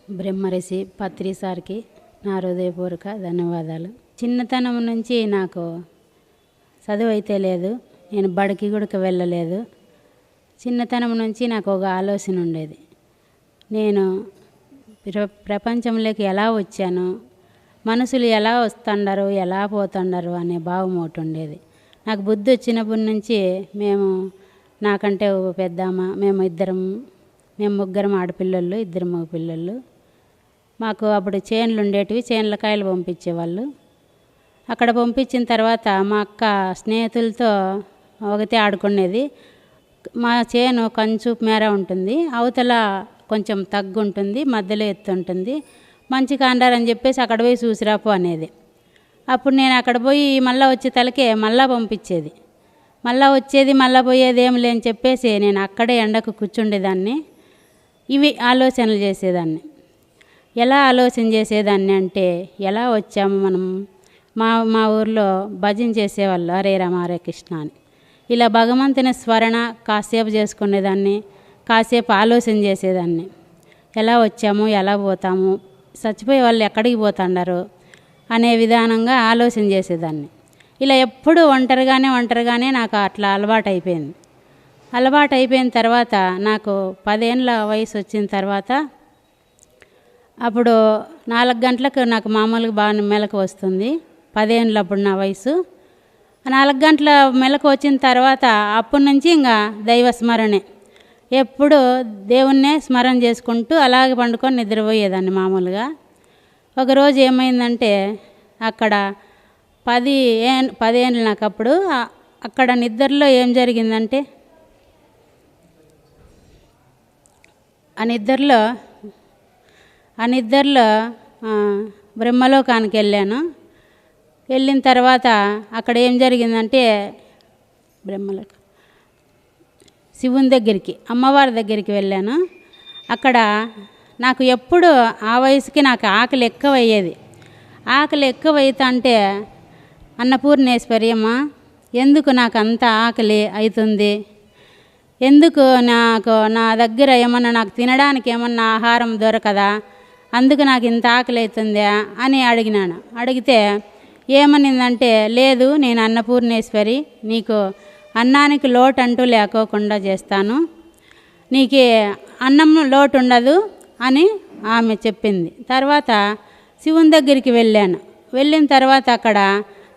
బ్రహ్మర్షి పత్రి సార్కి నా హృదయపూర్వక ధన్యవాదాలు. చిన్నతనం నుంచి నాకు చదువు అయితే లేదు, నేను బడికి కూడా వెళ్ళలేదు. చిన్నతనం నుంచి నాకు ఒక ఆలోచన ఉండేది, నేను ప్రపంచంలోకి ఎలా వచ్చాను, మనుషులు ఎలా వస్తుండారు ఎలా పోతుండారు అనే భావం ఒకటి ఉండేది. నాకు బుద్ధి వచ్చినప్పటి నుంచి నాకంటే ఒక పెద్దమ్మ, మేము ముగ్గురం ఆడపిల్లలు, 2 మగ పిల్లలు. మాకు అప్పుడు చేన్లు ఉండేటివి, చేన్ల కాయలు పంపించేవాళ్ళు. అక్కడ పంపించిన తర్వాత మా అక్క స్నేహితులతో ఒకతే ఆడుకునేది. మా చేను కంచు మేర ఉంటుంది, అవతల కొంచెం తగ్గు ఉంటుంది, మధ్యలో ఎత్తు ఉంటుంది. మంచి కాండారని చెప్పేసి అక్కడ పోయి చూసిరాపు అనేది. అప్పుడు నేను అక్కడ పోయి మళ్ళీ వచ్చే తలకే మళ్ళీ పంపించేది, మళ్ళీ వచ్చేది మళ్ళీ పోయేది ఏం లేని చెప్పేసి నేను అక్కడే ఎండకు కూర్చుండేదాన్ని. ఇవి ఆలోచనలు చేసేదాన్ని. ఎలా ఆలోచన చేసేదాన్ని అంటే, ఎలా వచ్చాము మనం, మా ఊర్లో భజన చేసేవాళ్ళు, హరే రామ హరే కృష్ణ అని. ఇలా భగవంతుని స్మరణ కాసేపు చేసుకునేదాన్ని, కాసేపు ఆలోచన చేసేదాన్ని. ఎలా వచ్చాము, ఎలా పోతాము, చచ్చిపోయే వాళ్ళు ఎక్కడికి పోతుండారు అనే విధానంగా ఆలోచన చేసేదాన్ని. ఇలా ఎప్పుడు ఒంటరిగానే నాకు అట్లా అలవాటు అయిపోయింది. అలవాటు అయిపోయిన తర్వాత నాకు 10 ఏళ్ళ వయసు వచ్చిన తర్వాత, అప్పుడు 4 గంటలకు నాకు మామూలుగా బాగా మెలకు వస్తుంది. 10 ఏళ్ళు అప్పుడు నా వయసు. 4 గంటల మెలకు వచ్చిన తర్వాత అప్పటి నుంచి ఇంకా దైవ స్మరణే, ఎప్పుడు దేవుణ్ణే స్మరణ చేసుకుంటూ అలాగే పండుకొని నిద్రపోయేదాన్ని మామూలుగా. ఒకరోజు ఏమైందంటే, అక్కడ 10 ఏళ్ళు నాకు అప్పుడు అక్కడ నిద్రలో ఏం జరిగిందంటే, ఆ నిద్రలో బ్రహ్మలోకానికి వెళ్ళాను. వెళ్ళిన తర్వాత అక్కడ ఏం జరిగిందంటే, శివుని దగ్గరికి, అమ్మవారి దగ్గరికి వెళ్ళాను. అక్కడ నాకు ఎప్పుడు ఆ వయసుకి నాకు ఆకలి ఎక్కువ అయ్యేది. ఆకలి ఎక్కువ అవుతుంటే, అన్నపూర్ణేశ్వరి అమ్మ, ఎందుకు నాకు అంత ఆకలి అవుతుంది, ఎందుకు నా దగ్గర ఏమన్నా నాకు తినడానికి ఏమన్నా ఆహారం దొరకదా, అందుకు నాకు ఇంత ఆకలి అవుతుందా అని అడిగినాను. అడిగితే ఏమనిందంటే, లేదు నేను అన్నపూర్ణేశ్వరి, నీకు అన్నానికి లోటు అంటూ లేకోకుండా చేస్తాను, నీకు అన్నం లోటు ఉండదు అని ఆమె చెప్పింది. తర్వాత శివుని దగ్గరికి వెళ్ళాను. వెళ్ళిన తర్వాత అక్కడ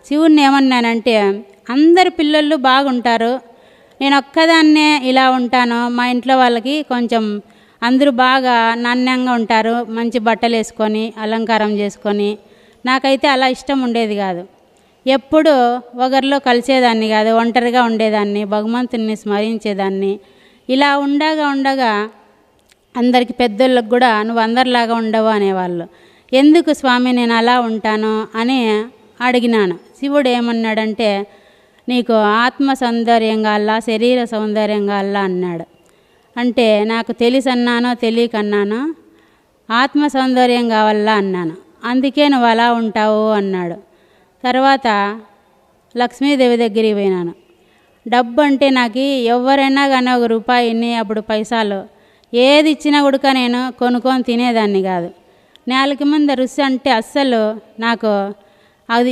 శివుణ్ణి ఏమన్నానంటే, అందరు పిల్లలు బాగుంటారు, నేను ఒక్కదాన్నే ఇలా ఉంటాను, మా ఇంట్లో వాళ్ళకి కొంచెం అందరూ బాగా నాణ్యంగా ఉంటారు, మంచి బట్టలు వేసుకొని అలంకారం చేసుకొని, నాకైతే అలా ఇష్టం ఉండేది కాదు. ఎప్పుడు ఒకరిలో కలిసేదాన్ని కాదు, ఒంటరిగా ఉండేదాన్ని, భగవంతుని స్మరించేదాన్ని. ఇలా ఉండగా అందరికి పెద్దోళ్ళకి కూడా నువ్వు అందరిలాగా ఉండవు అనేవాళ్ళు. ఎందుకు స్వామి నేను అలా ఉంటాను అని అడిగినాను. శివుడు ఏమన్నాడంటే, నీకు ఆత్మ సౌందర్యం కావాలా, శరీర సౌందర్యం కావాలా అన్నాడు. అంటే నాకు తెలిసన్నానో తెలియకన్నానో ఆత్మ సౌందర్యం కావాలా అన్నాను. అందుకే నువ్వు అలా ఉంటావు అన్నాడు. తర్వాత లక్ష్మీదేవి దగ్గరికి పోయినాను. డబ్బు అంటే నాకు ఎవరైనా కానీ ఒక రూపాయిని, అప్పుడు పైసలు ఏది ఇచ్చినా కూడా నేను కొనుక్కొని తినేదాన్ని కాదు. నేలకి ముందు రుచి అంటే అస్సలు నాకు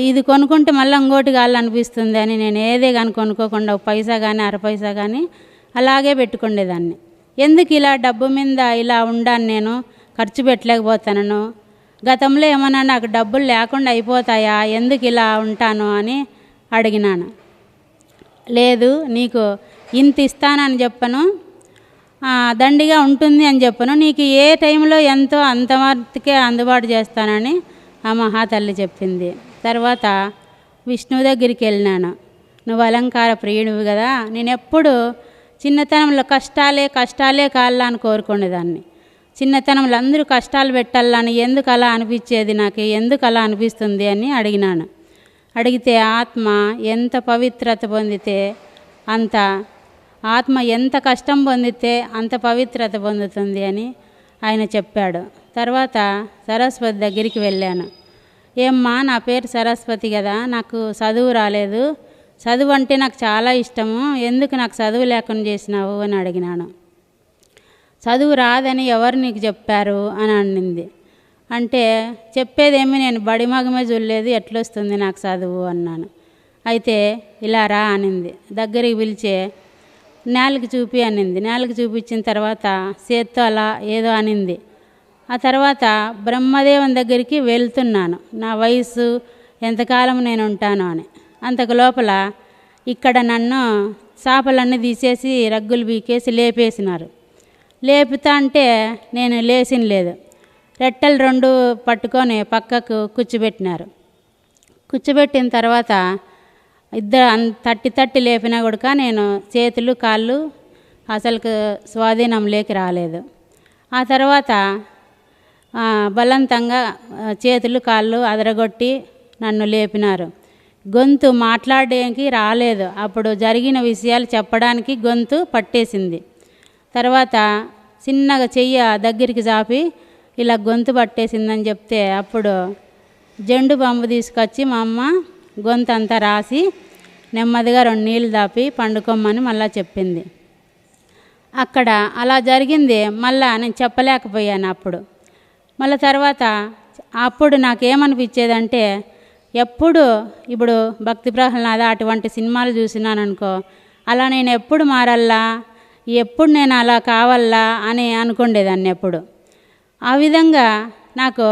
ఇది కొనుక్కుంటే మళ్ళీ ఇంకోటి కావాలనిపిస్తుంది అని నేను ఏదే కానీ కొనుక్కోకుండా ఒక పైసా కానీ 1/2 పైసా కానీ అలాగే పెట్టుకునేదాన్ని. ఎందుకు ఇలా డబ్బు మీద ఇలా ఉండాను, నేను ఖర్చు పెట్టలేకపోతాను, గతంలో ఏమన్నా నాకు డబ్బులు లేకుండా అయిపోతాయా, ఎందుకు ఇలా ఉంటాను అని అడిగినాను. లేదు నీకు ఇంత ఇస్తానని చెప్పను, దండిగా ఉంటుంది అని చెప్పను, నీకు ఏ టైంలో ఎంతో అంతవరకే అందుబాటు చేస్తానని ఆ మహాతల్లి చెప్పింది. తర్వాత విష్ణువు దగ్గరికి వెళ్ళినాను. నువ్వు అలంకార ప్రియుడివి కదా, నేను ఎప్పుడు చిన్నతనంలో కష్టాలే కాళ్ళని కోరుకునేదాన్ని. చిన్నతనంలో అందరూ కష్టాలు పెట్టాలని ఎందుకు అలా అనిపించేది, నాకు ఎందుకు అలా అనిపిస్తుంది అని అడిగినాను. అడిగితే ఆత్మ ఎంత పవిత్రత పొందితే అంత, ఆత్మ ఎంత కష్టం పొందితే అంత పవిత్రత పొందుతుంది అని ఆయన చెప్పాడు. తర్వాత సరస్వతి దగ్గరికి వెళ్ళాను. ఏమ్మా నా పేరు సరస్వతి కదా, నాకు చదువు రాలేదు, చదువు అంటే నాకు చాలా ఇష్టము, ఎందుకు నాకు చదువు లేకుండా చేసినావు అని అడిగినాను. చదువు రాదని ఎవరు నీకు చెప్పారు అని అనింది. అంటే చెప్పేదేమి నేను బడి మగమే చూడలేదు, ఎట్లొస్తుంది నాకు చదువు అన్నాను. అయితే ఇలా రా అనింది. దగ్గరికి పిలిచే నేలకి చూపి అనింది. నేలకి చూపించిన తర్వాత చేత్తో అలా ఏదో అనింది. ఆ తర్వాత బ్రహ్మదేవుని దగ్గరికి వెళ్తున్నాను, నా వయసు ఎంతకాలం నేను ఉంటాను అని. అంతకు లోపల ఇక్కడ నన్ను చేపలన్నీ తీసేసి రగ్గులు బీకేసి లేపేసినారు. లేపుతా అంటే నేను లేచిన లేదు. రెట్టెలు 2 పట్టుకొని పక్కకు కూర్చోబెట్టినారు. కూర్చోబెట్టిన తర్వాత ఇద్దరు తట్టి లేపినా కూడా నేను చేతులు కాళ్ళు అసలు స్వాధీనంలోకి రాలేదు. ఆ తర్వాత బలవంతంగా చేతులు కాళ్ళు అదరగొట్టి నన్ను లేపినారు. గొంతు మాట్లాడడానికి రాలేదు. అప్పుడు జరిగిన విషయాలు చెప్పడానికి గొంతు పట్టేసింది. తర్వాత చిన్నగా చెయ్యి దగ్గరికి చాపి ఇలా గొంతు పట్టేసిందని చెప్తే అప్పుడు జెండు బాంబు తీసుకొచ్చి మా అమ్మ గొంతు అంతా రాసి నెమ్మదిగా 2 నీళ్ళు దాపి పండుకోమని మళ్ళీ చెప్పింది. అక్కడ అలా జరిగింది. మళ్ళా నేను చెప్పలేకపోయాను అప్పుడు. మళ్ళీ తర్వాత అప్పుడు నాకేమనిపించేదంటే, ఎప్పుడు ఇప్పుడు భక్తి ప్రహ్లాద అటువంటి సినిమాలు చూసినాను అనుకో, అలా నేను ఎప్పుడు మారల్లా, ఎప్పుడు నేను అలా కావాలా అని అనుకుండేదాన్ని. ఎప్పుడు ఆ విధంగా నాకు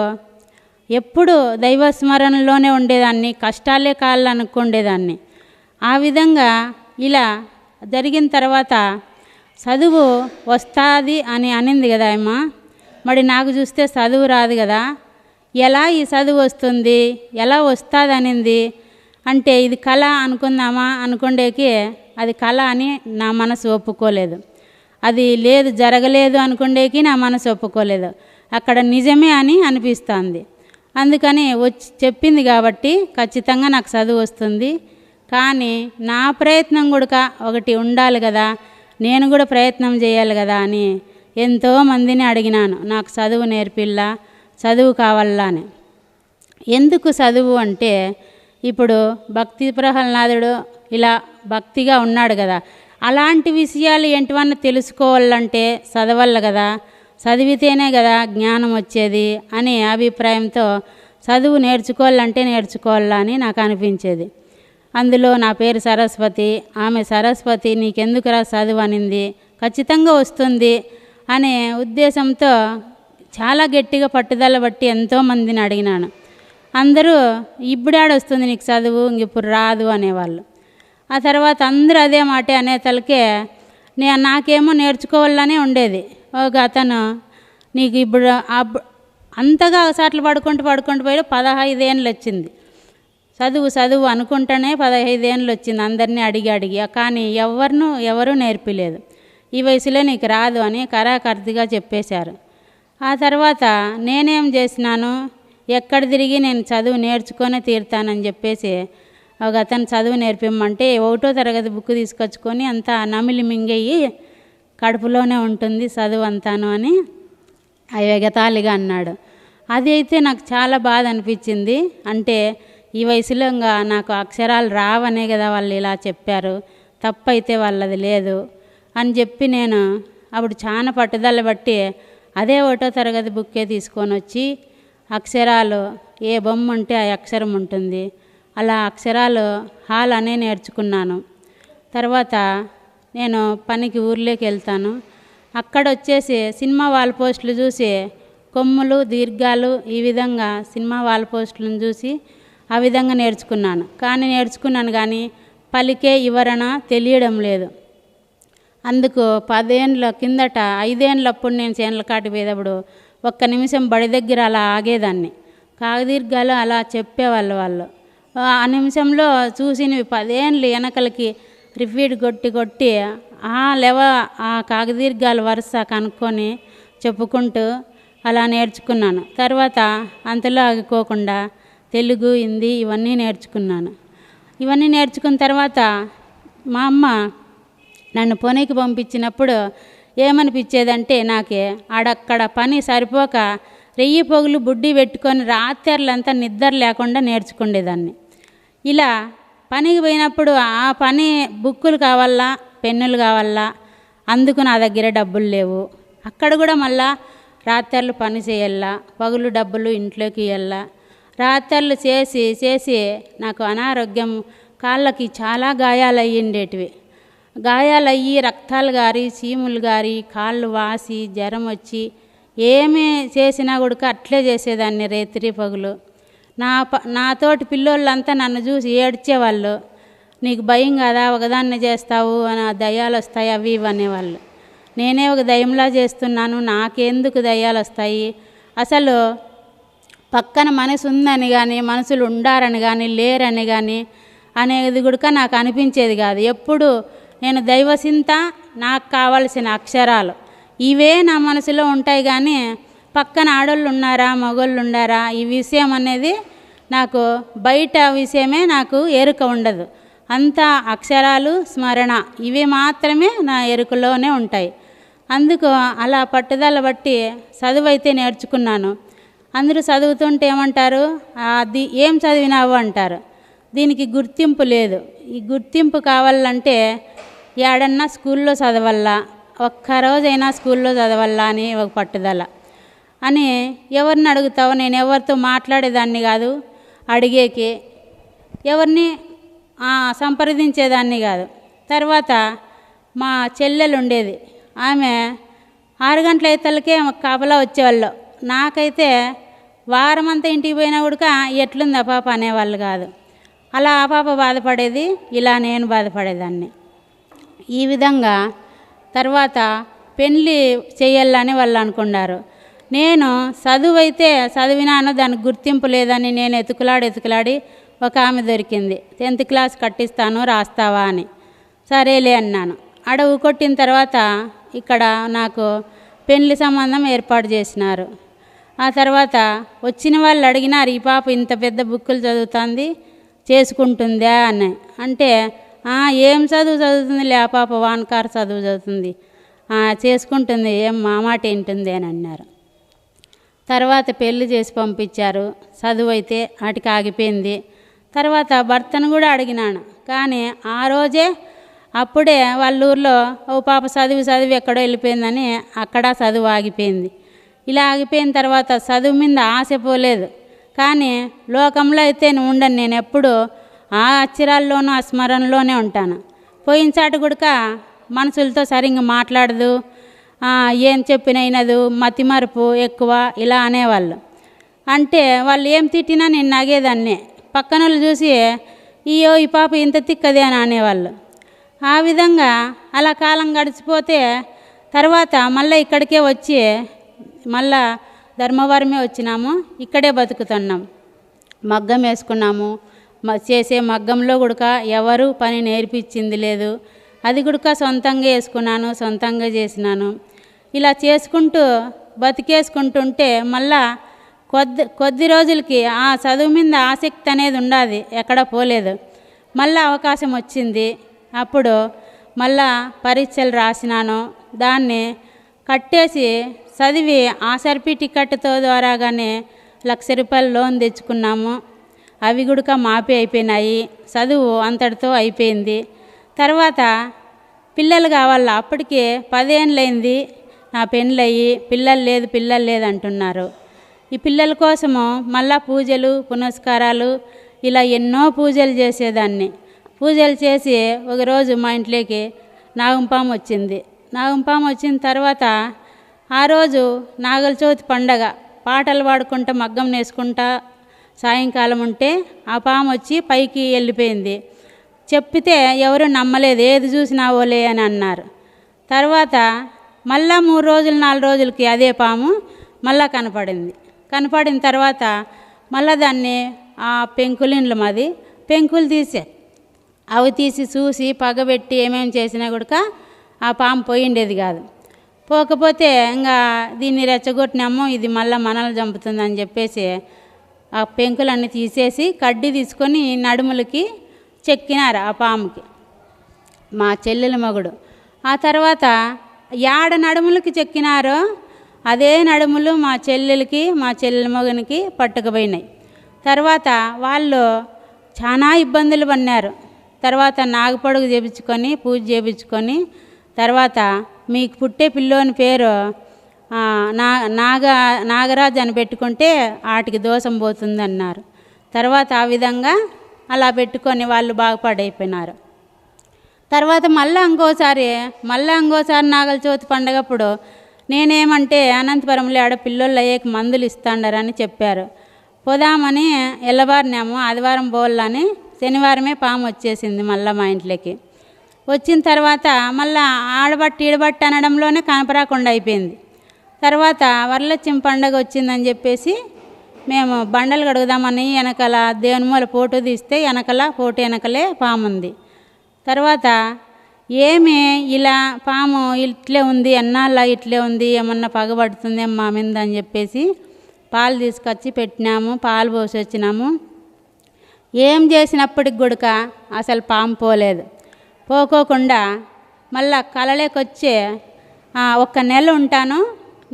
ఎప్పుడు దైవస్మరణలోనే ఉండేదాన్ని, కష్టాలే కాళ్ళనుకుండేదాన్ని. ఆ విధంగా ఇలా జరిగిన తర్వాత చదువు వస్తుంది అని అనింది కదా అమ్మ. మరి నాకు చూస్తే చదువు రాదు కదా, ఎలా ఈ చదువు వస్తుంది, ఎలా వస్తుంది అనింది. అంటే ఇది కళ అనుకుందామా అనుకుండేకి అది కళ అని నా మనసు ఒప్పుకోలేదు. అది లేదు, జరగలేదు అనుకుండేకి నా మనసు ఒప్పుకోలేదు. అక్కడ నిజమే అని అనిపిస్తుంది. అందుకని వచ్చి చెప్పింది కాబట్టి ఖచ్చితంగా నాకు చదువు వస్తుంది. కానీ నా ప్రయత్నం కూడా ఒకటి ఉండాలి కదా, నేను కూడా ప్రయత్నం చేయాలి కదా అని ఎంతోమందిని అడిగినాను, నాకు చదువు నేర్పిల్లా, చదువు కావాలా అని. ఎందుకు చదువు అంటే, ఇప్పుడు భక్తి ప్రహ్లాదుడు ఇలా భక్తిగా ఉన్నాడు కదా, అలాంటి విషయాలు ఏంటివన్నా తెలుసుకోవాలంటే చదవాలి కదా, చదివితేనే కదా జ్ఞానం వచ్చేది అనే అభిప్రాయంతో చదువు నేర్చుకోవాలంటే నేర్చుకోవాలా అని నాకు అనిపించేది. అందులో నా పేరు సరస్వతి. ఆమె సరస్వతి నీకెందుకురా చదువు అనింది, ఖచ్చితంగా వస్తుంది అనే ఉద్దేశంతో చాలా గట్టిగా పట్టుదల బట్టి ఎంతోమందిని అడిగినాను. అందరూ ఇప్పుడాడొస్తుంది నీకు చదువు, ఇప్పుడు రాదు అనేవాళ్ళు. ఆ తర్వాత అందరూ అదే మాట అనేతలకే నాకేమో నేర్చుకోవాలనే ఉండేది. ఒక అతను నీకు ఇప్పుడు అంతగా సాట్లు పడుకుంటూ పోయి 15 ఏళ్ళు వచ్చింది. చదువు అనుకుంటేనే 15 ఏళ్ళు వచ్చింది. అందరినీ అడిగి కానీ ఎవరు నేర్పిలేదు. ఈ వయసులో నీకు రాదు అని కరాకర్తిగా చెప్పేశారు. ఆ తర్వాత నేనేం చేసినాను, ఎక్కడ తిరిగి నేను చదువు నేర్చుకొని తీరుతానని చెప్పేసి ఒక అతను చదువు నేర్పిమ్మంటే 1వ తరగతి బుక్ తీసుకొచ్చుకొని అంతా నమిలి మింగయ్యి కడుపులోనే ఉంటుంది చదువు అంతాను అని ఎగతాళిగా అన్నాడు. అది అయితే నాకు చాలా బాధ అనిపించింది. అంటే ఈ వయసులో ఇంకా నాకు అక్షరాలు రావనే కదా వాళ్ళు ఇలా చెప్పారు, తప్పైతే వాళ్ళది లేదు అని చెప్పి నేను అప్పుడు చాలా పట్టుదల బట్టి అదే 1వ తరగతి బుక్కే తీసుకొని వచ్చి అక్షరాలు ఏ బొమ్మ ఉంటే ఆ అక్షరం ఉంటుంది, అలా అక్షరాలు హాల్ అనే నేర్చుకున్నాను. తర్వాత నేను పనికి ఊర్లోకి వెళ్తాను. అక్కడ వచ్చేసి సినిమా వాల్ పోస్టులు చూసి కొమ్ములు దీర్ఘాలు ఈ విధంగా సినిమా వాల్ పోస్టులను చూసి ఆ విధంగా నేర్చుకున్నాను కానీ పలికే వివరణ తెలియడం లేదు. అందుకు 10 ఏళ్ళ కిందట 5 ఏళ్ళప్పుడు నేను చేనుల కాటి పోయేటప్పుడు 1 నిమిషం బడి దగ్గర అలా ఆగేదాన్ని. కాకదీర్ఘాలు అలా చెప్పేవాళ్ళు వాళ్ళు. ఆ నిమిషంలో చూసినవి 10 ఏళ్ళు వెనకలకి రిపీట్ కొట్టి ఆ కాకదీర్ఘాల వరుస కనుక్కొని చెప్పుకుంటూ అలా నేర్చుకున్నాను. తర్వాత అంతలో ఆగిపోకుండా తెలుగు, హిందీ ఇవన్నీ నేర్చుకున్నాను. ఇవన్నీ నేర్చుకున్న తర్వాత మా అమ్మ నన్ను పొనికి పంపించినప్పుడు ఏమనిపించేదంటే, నాకే ఆడక్కడ పని సరిపోక రెయ్యి పొగులు బుడ్డి పెట్టుకొని రాత్రులంతా నిద్ర లేకుండా నేర్చుకునేదాన్ని. ఇలా పనికి పోయినప్పుడు ఆ పని బుక్కులు కావాలా, పెన్నులు కావాలా, అందుకు నా దగ్గర డబ్బులు లేవు. అక్కడ కూడా మళ్ళా రాత్రులు పని చేయాలా, పగులు డబ్బులు ఇంట్లోకి ఇవ్వాలా. రాత్రులు చేసి చేసి నాకు అనారోగ్యం, కాళ్ళకి చాలా గాయాలు అయ్యిండేటివి. గాయాలయ్యి రక్తాలు గారి, చీములు గారి, కాళ్ళు వాసి, జ్వరం వచ్చి ఏమి చేసినా కూడా అట్లే చేసేదాన్ని రేత్రి పగులు. నాతోటి పిల్లోళ్ళంతా నన్ను చూసి ఏడ్చేవాళ్ళు. నీకు భయం కదా, ఒకదాన్ని చేస్తావు అని, దయ్యాలు వస్తాయి అవి ఇవి అనేవాళ్ళు. నేనే ఒక దయ్యంలా చేస్తున్నాను, నాకెందుకు దయ్యాలు వస్తాయి, అసలు పక్కన మనసు ఉందని కానీ, మనుషులు ఉండారని కానీ, లేరని కానీ అనేది కూడా నాకు అనిపించేది కాదు. ఎప్పుడు నేను దైవచింత, నాకు కావలసిన అక్షరాలు ఇవే నా మనసులో ఉంటాయి. కానీ పక్కన ఆడోళ్ళు ఉన్నారా, మగోళ్ళు ఉండారా, ఈ విషయం అనేది నాకు బయట విషయమే నాకు ఎరుక ఉండదు. అంతా అక్షరాలు, స్మరణ ఇవి మాత్రమే నా ఎరుకలోనే ఉంటాయి. అందుకు అలా పట్టుదల బట్టి చదువు అయితే నేర్చుకున్నాను. అందరూ చదువుతుంటే ఏమంటారు, అది ఏం చదివినావు అంటారు. దీనికి గుర్తింపు లేదు. ఈ గుర్తింపు కావాలంటే ఏడన్నా స్కూల్లో చదవల్లా, ఒక్కరోజైనా స్కూల్లో చదవల్లా అని ఒక పట్టుదల. అని ఎవరిని అడుగుతావు, నేను ఎవరితో మాట్లాడేదాన్ని కాదు, అడిగేకి ఎవరిని సంప్రదించేదాన్ని కాదు. తర్వాత మా చెల్లెలు ఉండేది, ఆమె 6 గంటల అయితలకే కాపలా వచ్చేవాళ్ళు. నాకైతే వారమంతా ఇంటికి పోయినా కూడా ఎట్లుంది ఆ పాప అనేవాళ్ళు కాదు. అలా ఆ పాప బాధపడేది, ఇలా నేను బాధపడేదాన్ని. ఈ విధంగా తర్వాత పెళ్ళి చేయాలని వాళ్ళు అనుకున్నారు. నేను చదువు అయితే చదివినాను, దానికి గుర్తింపు లేదని నేను ఎతుకులాడి ఒక ఆమె దొరికింది. 10th క్లాస్ కట్టిస్తాను రాస్తావా అని. సరేలే అన్నాను. అడవు కొట్టిన తర్వాత ఇక్కడ నాకు పెళ్లి సంబంధం ఏర్పాటు చేసినారు. ఆ తర్వాత వచ్చిన వాళ్ళు అడిగినారు, ఈ పాప ఇంత పెద్ద బుక్కులు చదువుతుంది, చేసుకుంటుందా అని. అంటే ఏం చదువు చదువుతుందిలే ఆ పాప, వానకారు చదువు చదువుతుంది, చేసుకుంటుంది, ఏం మా మాట ఏంటుంది అని అన్నారు. తర్వాత పెళ్లి చేసి పంపించారు. చదువు అయితే వాటికి ఆగిపోయింది. తర్వాత భర్తను కూడా అడిగినాను, కానీ ఆ రోజే అప్పుడే వాళ్ళ ఊర్లో ఓ పాప చదివి ఎక్కడో వెళ్ళిపోయిందని అక్కడ చదువు ఆగిపోయింది. ఇలా ఆగిపోయిన తర్వాత చదువు మీద ఆశ పోలేదు. కానీ లోకంలో అయితే ఉండను, నేను ఎప్పుడు ఆ అక్షరాల్లోనూ ఆ స్మరణలోనే ఉంటాను. పోయిన చాటు కూడా మనుషులతో సరిగ్గా మాట్లాడదు, ఏం చెప్పినైనదు, మతిమరుపు ఎక్కువ ఇలా అనేవాళ్ళు. అంటే వాళ్ళు ఏం తిట్టినా నేను నగేదాన్ని. పక్కన వాళ్ళు చూసి అయ్యో ఈ పాప ఇంత తిక్కదే అని అనేవాళ్ళు. ఆ విధంగా అలా కాలం గడిచిపోతే తర్వాత మళ్ళీ ఇక్కడికే వచ్చి మళ్ళా ధర్మవరమే వచ్చినాము. ఇక్కడే బతుకుతున్నాం. మగ్గం వేసుకున్నాము. చేసే మగ్గంలో కూడా ఎవరు పని నేర్పించింది లేదు. అది కూడా సొంతంగా వేసుకున్నాను, సొంతంగా చేసినాను. ఇలా చేసుకుంటూ బతికేసుకుంటుంటే మళ్ళా కొద్ది రోజులకి ఆ చదువు మీద ఆసక్తి అనేది ఉండాది, ఎక్కడ పోలేదు. మళ్ళీ అవకాశం వచ్చింది. అప్పుడు మళ్ళా పరీక్షలు రాసినాను. దాన్ని కట్టేసి చదివి ఆ సర్టిఫికెట్తో ద్వారాగానే ₹1,00,000 లోన్ తెచ్చుకున్నాము. అవి కూడా మాపి అయిపోయినాయి. చదువు అంతటితో అయిపోయింది. తర్వాత పిల్లలు కావాలా, అప్పటికే 10 ఏళ్ళైంది నా పెళ్ళయి, పిల్లలు లేదు అంటున్నారు. ఈ పిల్లల కోసము మళ్ళా పూజలు పునస్కారాలు ఇలా ఎన్నో పూజలు చేసేదాన్ని. పూజలు చేసి ఒకరోజు మా ఇంట్లోకి నాగంపాము వచ్చింది. నాగంపాము వచ్చిన తర్వాత ఆ రోజు నాగల చవితి పండగ, పాటలు పాడుకుంటా మగ్గం నేసుకుంటా సాయంకాలం ఉంటే ఆ పాము వచ్చి పైకి వెళ్ళిపోయింది. చెప్పితే ఎవరు నమ్మలేదు, ఏది చూసినావోలే అని అన్నారు. తర్వాత మళ్ళా 3 రోజులు 4 రోజులకి అదే పాము మళ్ళా కనపడింది. కనపడిన తర్వాత మళ్ళా దాన్ని ఆ పెంకులిండ్లు మాది పెంకులు అవి తీసి చూసి పగబెట్టి ఏమేమి చేసినా కూడా ఆ పాము పోయిండేది కాదు. పోకపోతే ఇంకా దీన్ని రెచ్చగొట్టినాము, ఇది మళ్ళీ మనల్ని చంపుతుందని చెప్పేసి ఆ పెంకులన్నీ తీసేసి కడ్డీ తీసుకొని నడుములకి చెక్కినారు ఆ పాముకి, మా చెల్లెల మగుడు. ఆ తర్వాత యాడ నడుములకి చెక్కినారో అదే నడుములు మా చెల్లెలకి మా చెల్లెల మగనికి పట్టుకుపోయినాయి. తర్వాత వాళ్ళు చాలా ఇబ్బందులు పడినారు. తర్వాత నాగపొడుగు చేపించుకొని పూజ చేపించుకొని తర్వాత మీకు పుట్టే పిల్లోని పేరు నా నాగరాజు అని పెట్టుకుంటే వాటికి దోషం పోతుంది అన్నారు. తర్వాత ఆ విధంగా అలా పెట్టుకొని వాళ్ళు బాగుపడైపోయినారు. తర్వాత మళ్ళీ ఇంకోసారి నాగల చవితి పండగప్పుడు నేనేమంటే అనంతపురంలో ఆడ పిల్లోళ్ళు అయ్యేకి మందులు ఇస్తాండారని చెప్పారు. పోదామని ఎల్లబారినాము. ఆదివారం పోవాలని శనివారమే పాము వచ్చేసింది మళ్ళీ మా ఇంట్లోకి. వచ్చిన తర్వాత మళ్ళీ ఆడబట్టి ఈడబట్టి అనడంలోనే కనపరాకుండా అయిపోయింది. తర్వాత వరలక్ష్మి పండగ వచ్చిందని చెప్పేసి మేము బండలు కడుగుదామని వెనకాల దేవుని మూల ఫోటో తీస్తే ఫోటో వెనకలే పాము ఉంది. తర్వాత ఏమి ఇలా పాము ఇట్లే ఉంది, అన్నాళ్ళ ఇట్లే ఉంది, ఏమన్నా పగబడుతుంది మా మీద అని చెప్పేసి పాలు తీసుకొచ్చి పెట్టినాము. పాలు పోసి వచ్చినాము. ఏం చేసినప్పటికి కూడా అసలు పాము పోలేదు. పోకోకుండా మళ్ళా కలలేకొచ్చే 1 నెల ఉంటాను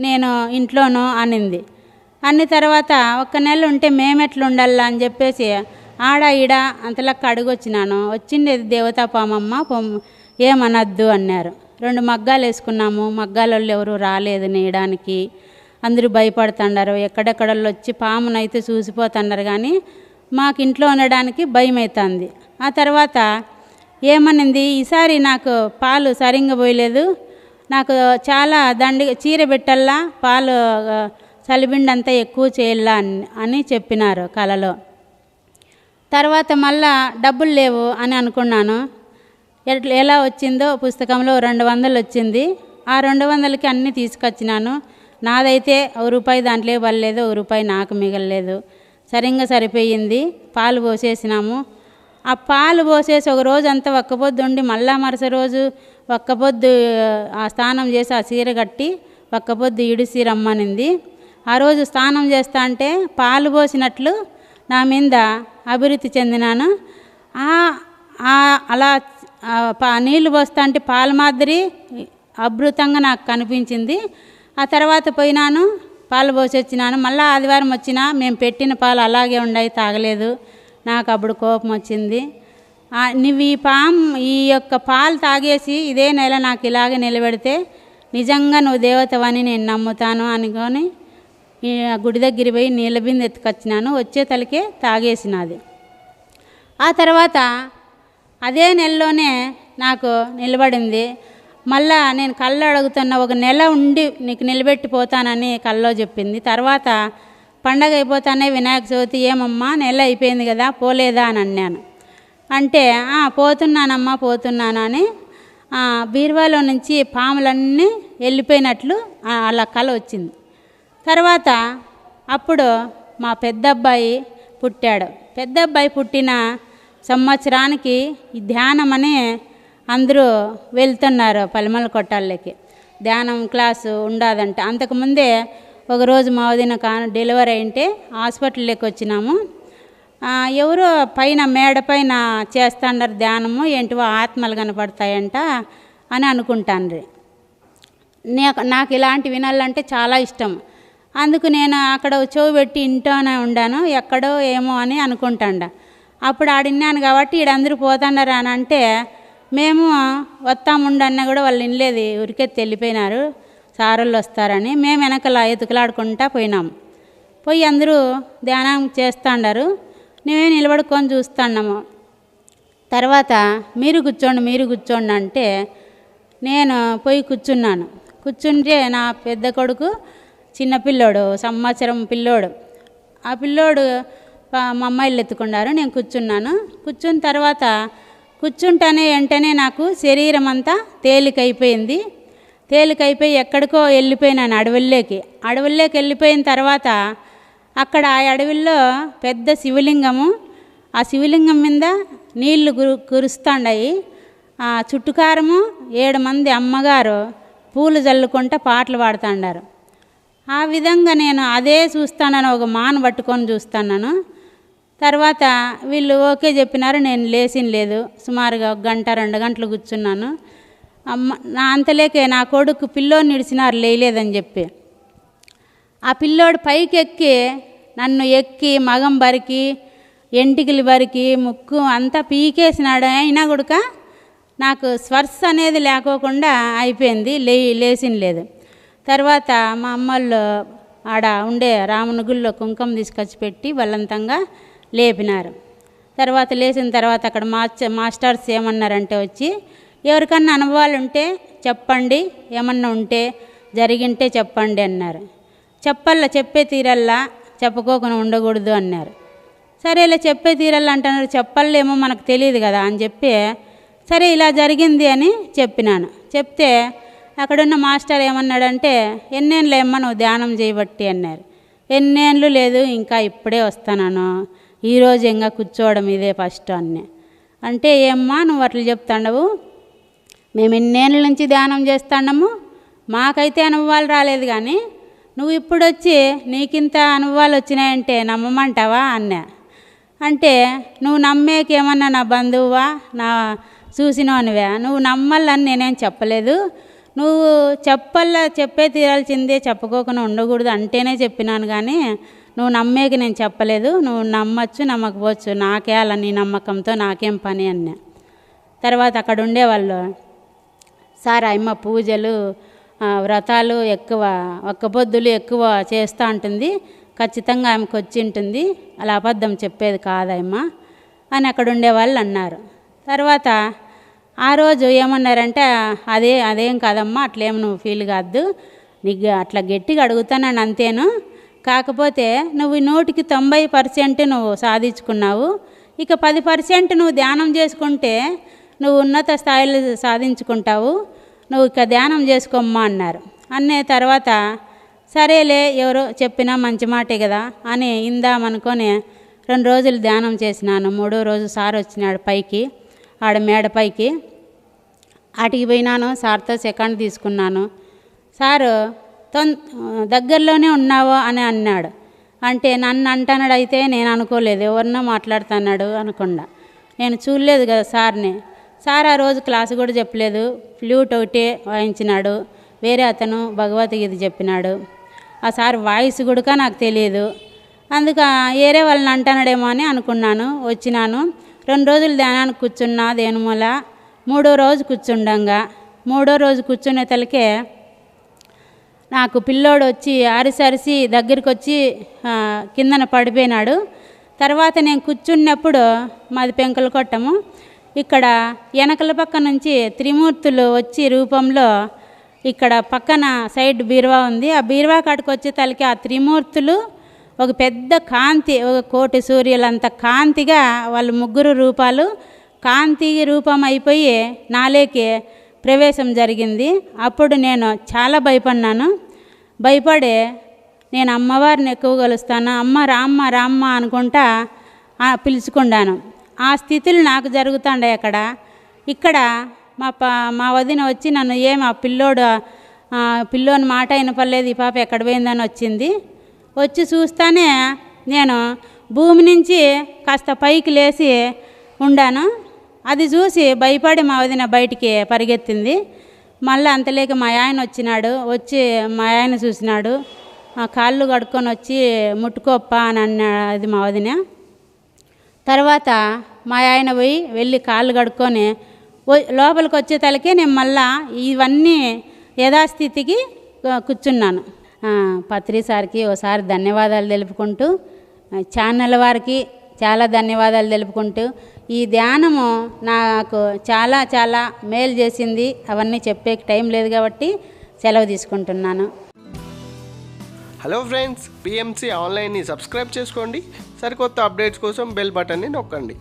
నేను ఇంట్లోనూ అనింది. అన్ని తర్వాత 1 నెల ఉంటే మేమెట్లు ఉండాలా అని చెప్పేసి ఆడ ఈడ అంతలక్క అడుగొచ్చినాను. వచ్చిండేది దేవతా పామమ్మ, ఏమనద్దు అన్నారు. 2 మగ్గాలు వేసుకున్నాము. మగ్గాలలో ఎవరు రాలేదు నేయడానికి. అందరూ భయపడుతున్నారు. ఎక్కడెక్కడల్లో వచ్చి పామునైతే చూసిపోతున్నారు, కానీ మాకు ఇంట్లో ఉండడానికి భయం అవుతుంది. ఆ తర్వాత ఏమనింది, ఈసారి నాకు పాలు సరిగ్గా పోయలేదు, నాకు చాలా చీర పెట్టల్లా, పాలు చలిబిండి అంతా ఎక్కువ చేయాలా అని చెప్పినారు కలలో. తర్వాత మళ్ళా డబ్బులు లేవు అని అనుకున్నాను. ఎలా వచ్చిందో పుస్తకంలో 200 వచ్చింది. ఆ 200కి అన్నీ తీసుకొచ్చినాను. నాదైతే ₹1 దాంట్లో పడలేదు, ₹1 నాకు మిగలలేదు. సరిగ్గా సరిపోయింది. పాలు పోసేసినాము. ఆ పాలు పోసేసి ఒక రోజు అంతా ఒక్కపొద్దు ఉండి మళ్ళా మరుస రోజు ఒక్కపొద్దు ఆ స్నానం చేసి ఆ చీర కట్టి ఒక్కపొద్దు ఇడిసి రమ్మనింది. ఆ రోజు స్నానం చేస్తా అంటే పాలు పోసినట్లు నా మీద అభివృద్ధి చెందినాను. అలా నీళ్లు పోస్తా అంటే పాలు మాదిరి అద్భుతంగా నాకు కనిపించింది. ఆ తర్వాత పోయినాను, పాలు పోసి వచ్చినాను. మళ్ళీ ఆదివారం వచ్చినా మేము పెట్టిన పాలు అలాగే ఉన్నాయి, తాగలేదు. నాకు అప్పుడు కోపం వచ్చింది. నువ్వు ఈ యొక్క పాలు తాగేసి ఇదే నెల నాకు ఇలాగే నిలబెడితే నిజంగా నువ్వు దేవతవని నేను నమ్ముతాను అనుకొని ఈ గుడి దగ్గర పోయి నీళ్ళ బిందె ఎత్తుకొచ్చినాను. వచ్చే తలకే తాగేసినది. ఆ తర్వాత అదే నెలలోనే నాకు నిలబడింది. మళ్ళా నేను కళ్ళు అడుగుతున్న 1 నెల ఉండి నీకు నిలబెట్టిపోతానని కల్లో చెప్పింది. తర్వాత పండగ అయిపోతానే వినాయక చవితి, ఏమమ్మా నెల అయిపోయింది కదా పోలేదా అని అన్నాను. అంటే పోతున్నానమ్మా పోతున్నాను అని బీరువాలో నుంచి పాములన్నీ వెళ్ళిపోయినట్లు అలా కల వచ్చింది. తర్వాత అప్పుడు మా పెద్దబ్బాయి పుట్టాడు. పెద్దబ్బాయి పుట్టిన సంవత్సరానికి ఈ ధ్యానం అని అందరూ వెళ్తున్నారు పలిమల కొట్టాలకి. ధ్యానం క్లాసు ఉండదంట. అంతకుముందే ఒకరోజు మా వదిన డెలివరీ అయింటే హాస్పిటల్లోకి వచ్చినాము. ఎవరో పైన మేడ పైన చేస్తున్నారు ధ్యానము, ఏంటివో ఆత్మలు కనపడతాయంట అని అనుకుంటాను. నాకు ఇలాంటి వినాలంటే చాలా ఇష్టం. అందుకు నేను అక్కడ చెవు పెట్టి ఇంట్లోనే ఉండాను, ఎక్కడో ఏమో అని అనుకుంటాండ. అప్పుడు ఆడిన్నాను కాబట్టి ఈడందరూ పోతున్నారు అని అంటే మేము వస్తాముండన్నా కూడా వాళ్ళు వినలేదు, ఉరికెత్తి వెళ్ళిపోయినారు, సారోళ్ళు వస్తారని. మేము వెనకలా ఎతుకులాడుకుంటా పోయినాము. పోయి అందరూ ధ్యానం చేస్తాండారు, మేమే నిలబడుకొని చూస్తున్నాము. తర్వాత మీరు కూర్చోండి అంటే నేను పోయి కూర్చున్నాను. కూర్చుంటే నా పెద్ద కొడుకు చిన్నపిల్లోడు, సంవత్సరం పిల్లోడు. ఆ పిల్లోడు మా అమ్మాయిలు ఎత్తుకున్నారు, నేను కూర్చున్నాను. కూర్చున్న తర్వాత కూర్చుంటానే వెంటనే నాకు శరీరం అంతా తేలికైపోయింది. తేలికైపోయి ఎక్కడికో వెళ్ళిపోయినాను అడవుల్లోకి వెళ్ళిపోయిన తర్వాత అక్కడ ఆ అడవిలో పెద్ద శివలింగము, ఆ శివలింగం మీద నీళ్లు కురుస్తాండాయి. ఆ చుట్టుకారము 7 మంది అమ్మగారు పూలు జల్లుకుంటా పాటలు పాడుతాండారు. ఆ విధంగా నేను అదే చూస్తానని ఒక మాను పట్టుకొని చూస్తున్నాను. తర్వాత వీళ్ళు ఓకే చెప్పినారు, నేను లేచిన లేదు. సుమారుగా 1 గంట 2 గంటలు కూర్చున్నాను. నా అంతలేకే నా కొడుకు పిల్లోని నిడిచినారు లేలేదని చెప్పి. ఆ పిల్లోడు పైకి ఎక్కి నన్ను మగం బరికి ఎంటికలు బరికి ముక్కు అంతా పీకేసినాడు. అయినా కూడా నాకు స్పర్శ అనేది లేకోకుండా అయిపోయింది, లేచిన లేదు. తర్వాత మా అమ్మోళ్ళు ఆడ ఉండే రాముని గుళ్ళో కుంకుమ తీసుకొచ్చి పెట్టి బలవంతంగా లేపినారు. తర్వాత లేచిన తర్వాత అక్కడ మాస్టర్స్ ఏమన్నారంటే వచ్చి, ఎవరికన్నా అనుభవాలు ఉంటే చెప్పండి, ఏమన్నా ఉంటే జరిగింటే చెప్పండి అన్నారు. చెప్పే తీరల్లా చెప్పుకోకుండా ఉండకూడదు అన్నారు. సరేలే చెప్పే తీరల్లా అంటున్నారు, చెప్పలేమో మనకు తెలియదు కదా అని చెప్పి సరే ఇలా జరిగింది అని చెప్పినాను. చెప్తే అక్కడున్న మాస్టర్ ఏమన్నాడంటే, ఎన్నేళ్ళు ఏమ్మా నువ్వు ధ్యానం చేయబట్టి అన్నారు. ఎన్నేళ్ళు లేదు, ఇంకా ఇప్పుడే వస్తాను, ఈరోజు ఇంకా కూర్చోవడం ఇదే ఫస్ట్ అన్నీ. అంటే ఏమ్మా నువ్వు అట్లా చెప్తాండవు, మేము ఎన్నేళ్ళ నుంచి ధ్యానం చేస్తాము, మాకైతే అనుభవాలు రాలేదు, కానీ నువ్వు ఇప్పుడు వచ్చి నీకింత అనుభవాలు వచ్చినాయంటే నమ్మమంటావా అన్నా. అంటే నువ్వు నమ్మేకేమన్నా నా బంధువువా, నా చూసినవనివా, నువ్వు నమ్మల్లని నేనేం చెప్పలేదు, నువ్వు చెప్పే తీరాల్సిందే, చెప్పుకోకుండా ఉండకూడదు అంటేనే చెప్పినాను, కానీ నువ్వు నమ్మేకి నేను చెప్పలేదు, నువ్వు నమ్మచ్చు నమ్మకపోవచ్చు, నాకే అలా నీ నమ్మకంతో నాకేం పని అన్నా. తర్వాత అక్కడ ఉండేవాళ్ళు, సార్ అమ్మ పూజలు వ్రతాలు ఎక్కువ, ఒక్క పొద్దులు ఎక్కువ చేస్తూ ఉంటుంది, ఖచ్చితంగా ఆమెకు వచ్చి ఉంటుంది, అలా అబద్ధం చెప్పేది కాదమ్మా అని అక్కడ ఉండేవాళ్ళు అన్నారు. తర్వాత ఆ రోజు ఏమన్నారంటే, అదేం కాదమ్మా, అట్లేం నువ్వు ఫీల్ కాద్దు, నీకు అట్లా గట్టిగా అడుగుతానని అంతేను, కాకపోతే నువ్వు 100కి 90% నువ్వు సాధించుకున్నావు, ఇక 10% నువ్వు ధ్యానం చేసుకుంటే నువ్వు ఉన్నత స్థాయిలో సాధించుకుంటావు, నువ్వు ఇక ధ్యానం చేసుకోమ్మా అన్నారు. అనే తర్వాత సరేలే ఎవరో చెప్పినా మంచి మాటే కదా అని ఇందామనుకొని 2 రోజులు ధ్యానం చేసినాను. 3వ రోజు సార్ వచ్చినాడు పైకి, ఆడ మేడ పైకి, ఆటికి పోయినాను, సార్తో సెకండ్ తీసుకున్నాను. సారు దగ్గరలోనే ఉన్నావో అని అన్నాడు. అంటే నన్ను అంటున్నాడు, అయితే నేను అనుకోలేదు, ఎవరినో మాట్లాడుతున్నాడు అనుకుండా, నేను చూడలేదు కదా సార్ని. సార్ ఆ రోజు క్లాసు కూడా చెప్పలేదు, ఫ్లూట్ ఒకటే వాయించినాడు, వేరే అతను భగవద్గీత చెప్పినాడు. ఆ సార్ వాయిస్ కూడా నాకు తెలియదు, అందుకు వేరే వాళ్ళని అంటున్నాడేమో అని అనుకున్నాను. వచ్చినాను, 2 రోజులు ధ్యానానికి కూర్చున్నా దేనిమూల. 3వ రోజు కూర్చుండంగా, 3వ రోజు కూర్చునే తలకే నాకు పిల్లోడు వచ్చి అరిసి దగ్గరికి వచ్చి కిందన పడిపోయినాడు. తర్వాత నేను కూర్చున్నప్పుడు, మాది పెంకల కొట్టము, ఇక్కడ వెనకల పక్క నుంచి త్రిమూర్తులు వచ్చి రూపంలో, ఇక్కడ పక్కన సైడ్ బీరువా ఉంది, ఆ బీరువా కాడికి వచ్చే తలకి ఆ త్రిమూర్తులు ఒక పెద్ద కాంతి, ఒక 1,00,00,000 సూర్యులంత కాంతిగా వాళ్ళు 3 రూపాలు కాంతి రూపం అయిపోయి నాలేకి ప్రవేశం జరిగింది. అప్పుడు నేను చాలా భయపడి నేను అమ్మవారిని ఎక్కువ కలుస్తాను, అమ్మ రామ్మ రామ్మ అనుకుంటా పిలుచుకున్నాను. ఆ స్థితులు నాకు జరుగుతుండే అక్కడ. ఇక్కడ మా వదిన వచ్చి నన్ను ఆ పిల్లోని మాట వినపడలేదు, ఈ పాప ఎక్కడ పోయిందని వచ్చింది. వచ్చి చూస్తానే నేను భూమి నుంచి కాస్త పైకి లేచి ఉండాను. అది చూసి భయపడి మా వదిన బయటికి పరిగెత్తింది. మళ్ళీ అంతలేక మా ఆయన వచ్చినాడు, వచ్చి మా ఆయన చూసినాడు, కాళ్ళు కడుక్కొని వచ్చి ముట్టుకోప్ప అని అన్నది మా వదిన. తర్వాత మా ఆయన వెళ్ళి కాళ్ళు కడుక్కొని లోపలికి వచ్చే తలకే నేను మళ్ళా ఇవన్నీ యథాస్థితికి కూర్చున్నాను. పత్రి సార్కి ఓసారి ధన్యవాదాలు తెలుపుకుంటూ, ఛానల్ వారికి చాలా ధన్యవాదాలు తెలుపుకుంటూ, ఈ ధ్యానము నాకు చాలా చాలా మేలు చేసింది. అవన్నీ చెప్పే టైం లేదు కాబట్టి సెలవు తీసుకుంటున్నాను. హలో ఫ్రెండ్స్, పిఎంసి ఆన్లైన్ని సబ్స్క్రైబ్ చేసుకోండి. సరికొత్త అప్డేట్స్ కోసం బెల్ బటన్ని నొక్కండి.